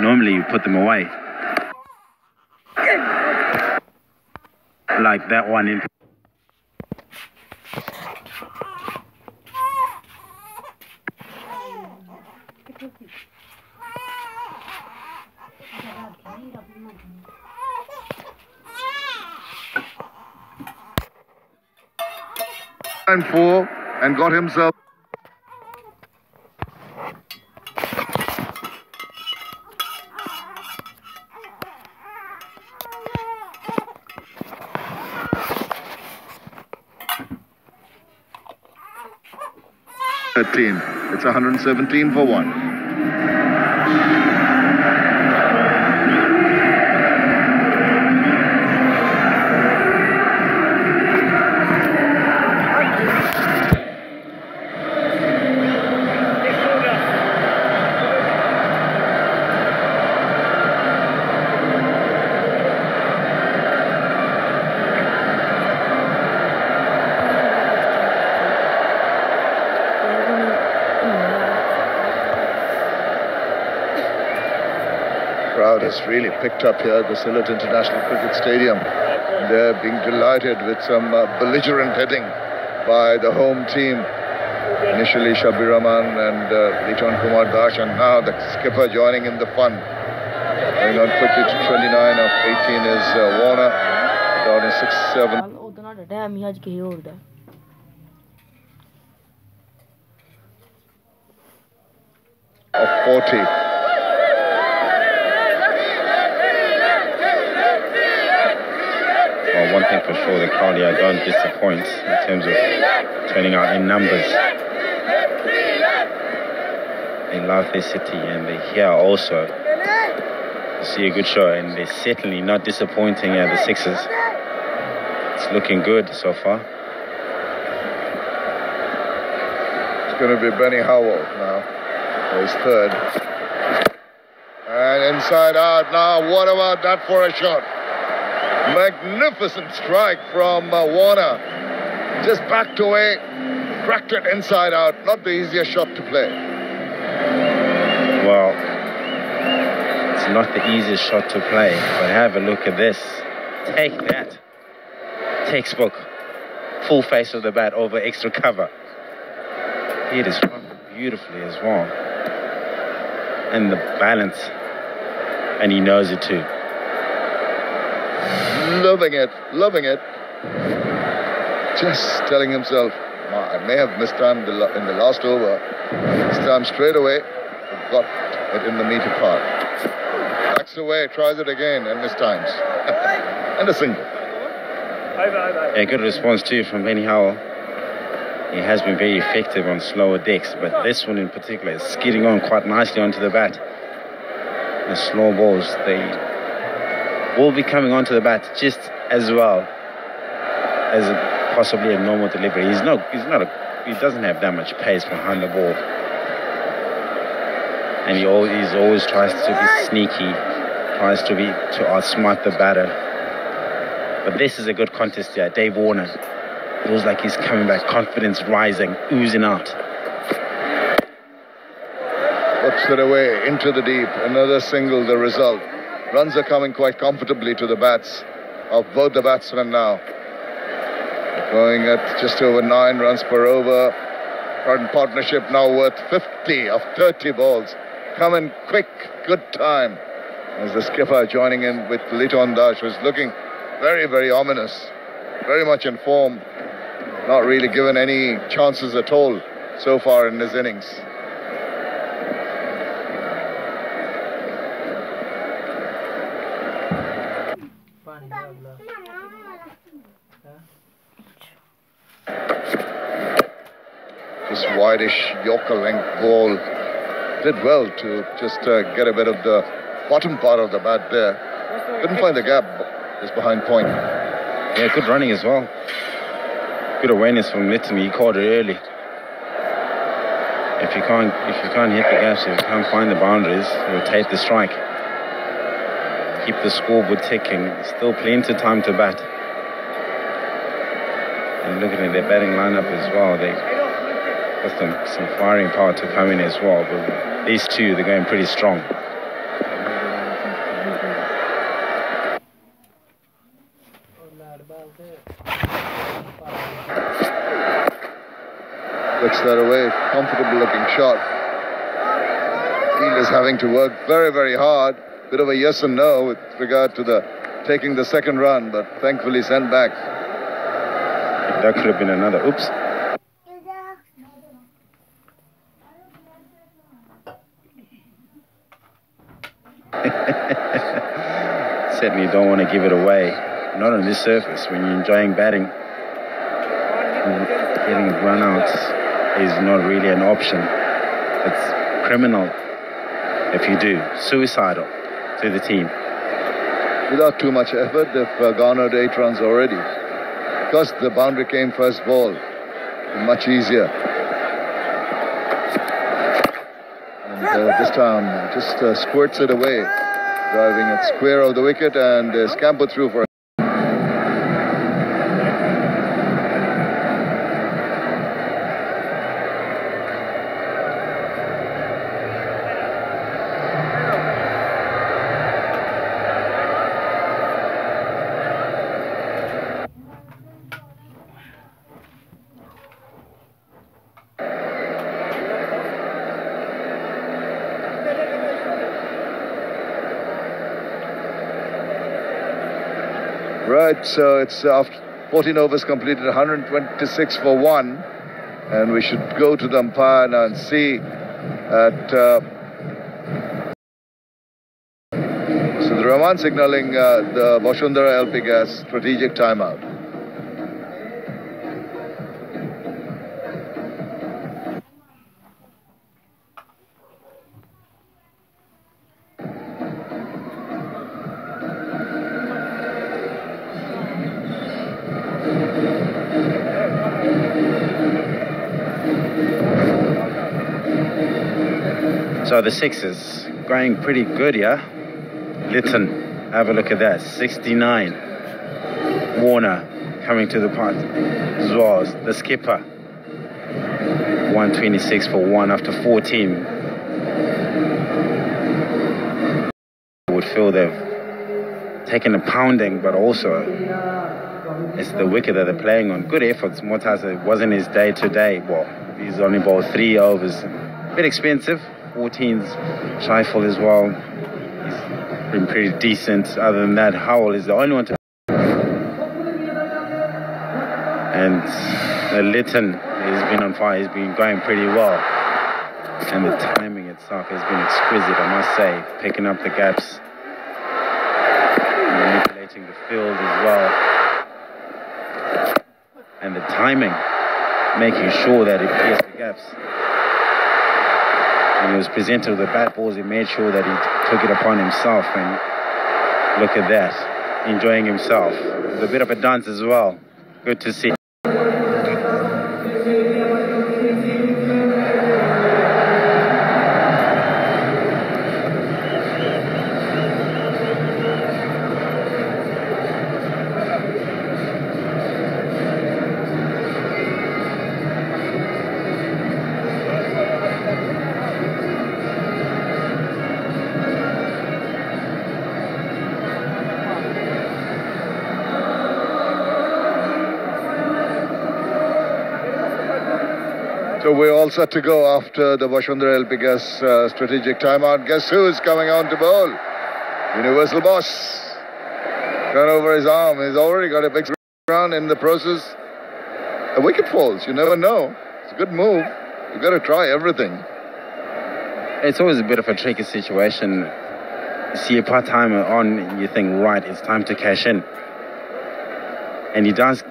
Normally you put them away. Like that one in. And 4 and got himself. It's 117 for 1. Crowd has really picked up here at the Sylhet International Cricket Stadium. They're being delighted with some belligerent hitting by the home team. Initially Shabir Rahman and Liton Kumar Das, and now the skipper joining in the fun. Going on quickly to 29 of 18 is Warner. Down in 6-7. Of 40. Well, one thing for sure, the crowd here don't disappoint in terms of turning out in numbers. They love their city and they're here also to see a good show, and they're certainly not disappointing at the Sixers. It's looking good so far. It's going to be Benny Howell now. He's third. And inside out now. What about that for a shot? Magnificent strike from Warner. Just backed away, cracked it inside out. Not the easiest shot to play. Well, it's not the easiest shot to play, but have a look at this. Take that. Textbook. Full face of the bat over extra cover. Hit is beautifully as well. And the balance. And he knows it too. Loving it, loving it. Just telling himself, I may have mistimed in the last over. This time straight away, got it in the meter part. Backs away, tries it again, and mistimes. And a single. Yeah, good response too from Benny Howell. He has been very effective on slower decks, but this one in particular is skidding on quite nicely onto the bat. The slow balls, they will be coming onto the bat just as well as possibly a normal delivery. He doesn't have that much pace behind the ball, and he always tries to be sneaky, tries to outsmart the batter. But this is a good contest here. Dave Warner feels like he's coming back, confidence rising, oozing out. Puts it away into the deep. Another single, the result. Runs are coming quite comfortably to the bats of both the batsmen now. Going at just over 9 runs per over. Current partnership now worth 50 of 30 balls. Coming quick, good time. As the skipper joining in with Liton Das, was looking very, very ominous. Very much in form. Not really given any chances at all so far in his innings. This wideish Yorker length ball did well to just get a bit of the bottom part of the bat there. Couldn't find the gap just behind point. Yeah, good running as well. Good awareness from Litton. He caught it early. If you can't hit the gaps, if you can't find the boundaries, rotate the strike. Keep the scoreboard ticking. Still plenty of time to bat. And looking at their batting lineup as well, they got some firing power to come in as well. But these two, they're going pretty strong. that away. Comfortable looking shot. Field is having to work very, very hard. Bit of a yes and no with regard to the taking the second run, but thankfully sent back. That could have been another oops. Certainly don't want to give it away. Not on this surface. When you're enjoying batting, getting run outs is not really an option. It's criminal if you do. Suicidal to the team. Without too much effort, they've garnered 8 runs already. Because the boundary came first ball, much easier. And this time, just squirts it away, driving it square of the wicket and scamper through for. Right, so it's after 14 overs completed, 126 for 1. And we should go to the umpire now and see at... so the Rahman signalling the Vashundhara LP Gas strategic timeout. So the sixes going pretty good here. Lytton, have a look at that, 69. Warner coming to the pot as well as the skipper. 126 for 1 after 14. Would feel they've taken a pounding, but also it's the wicket that they're playing on. Good efforts. Motaz, it wasn't his day today. Well, he's only bowled 3 overs. A bit expensive. 14's Shifle as well. He's been pretty decent. Other than that, Howell is the only one to. And Lytton has been on fire. He's been going pretty well. And the timing itself has been exquisite, I must say. Picking up the gaps. Manipulating the field as well. And the timing. Making sure that it pierced the gaps. When he was presented with the bat balls, he made sure that he took it upon himself. And look at that, enjoying himself. With a bit of a dance as well. Good to see. So we're all set to go after the Vashundhara LP Gas strategic timeout. Guess who is coming on to bowl? Universal Boss. Turn over his arm. He's already got a big round in the process. A wicket falls. You never know. It's a good move. You've got to try everything. It's always a bit of a tricky situation. You see a part-timer on and you think, right, it's time to cash in. And he does,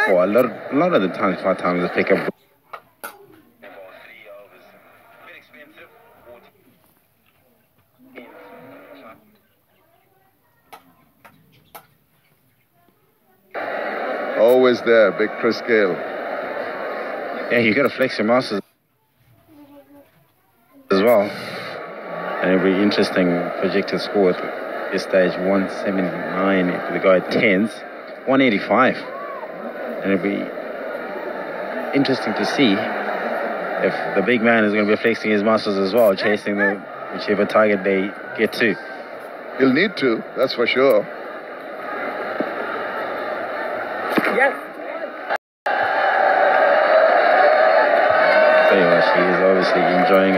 well, a lot of the times part-timers pick up. Always there, big Chris Gale. Yeah, you got to flex your muscles as well. And it'll be interesting projected score at this stage, 179 if they go at 10s, 185. And it'll be interesting to see if the big man is going to be flexing his muscles as well, chasing whichever target they get to. He'll need to, that's for sure.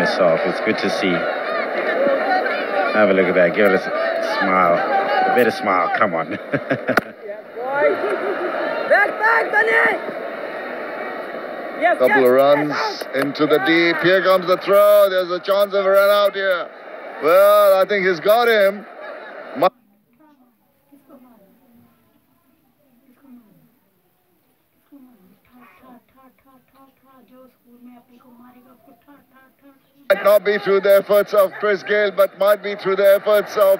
herself. It's good to see. Have a look at that. Give it a smile. A better smile. Come on. Couple of runs into the deep. Here comes the throw. There's a chance of a run out here. Well, I think he's got him. Might not be through the efforts of Chris Gale, but might be through the efforts of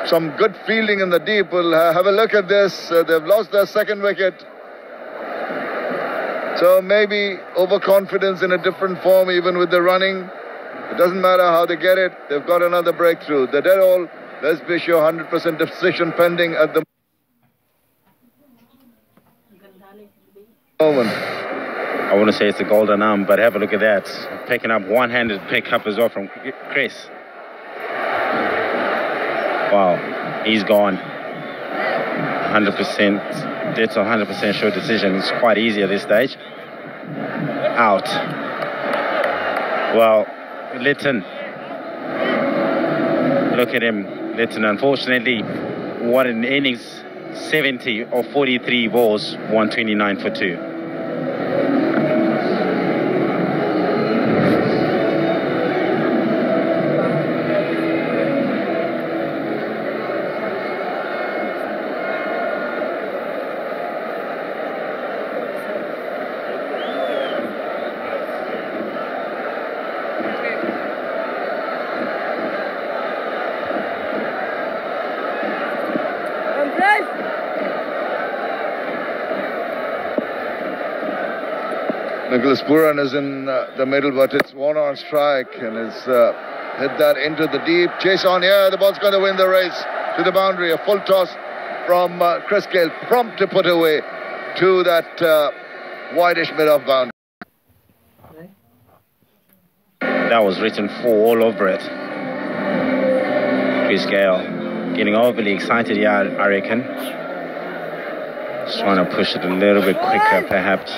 some good fielding in the deep. We'll have a look at this. They've lost their second wicket. So maybe overconfidence in a different form, even with the running. It doesn't matter how they get it. They've got another breakthrough. The dead all, let's be sure, 100% decision pending at the moment. I wouldn't say it's a golden arm, but have a look at that. Picking up one-handed pickup as well from Chris. Wow, he's gone. 100%. That's a 100% sure decision. It's quite easy at this stage. Out. Well, Litton. Look at him, Litton. Unfortunately, what an innings. 70 or 43 balls, 129 for 2. Nicholas Pooran is in the middle, but it's one on strike and it's hit that into the deep. Chase on here. The ball's going to win the race to the boundary. A full toss from Chris Gale, prompt to put away to that wideish mid-off boundary. That was written 4 all over it. Chris Gale getting overly excited here, I reckon. Just trying to push it a little bit quicker, perhaps.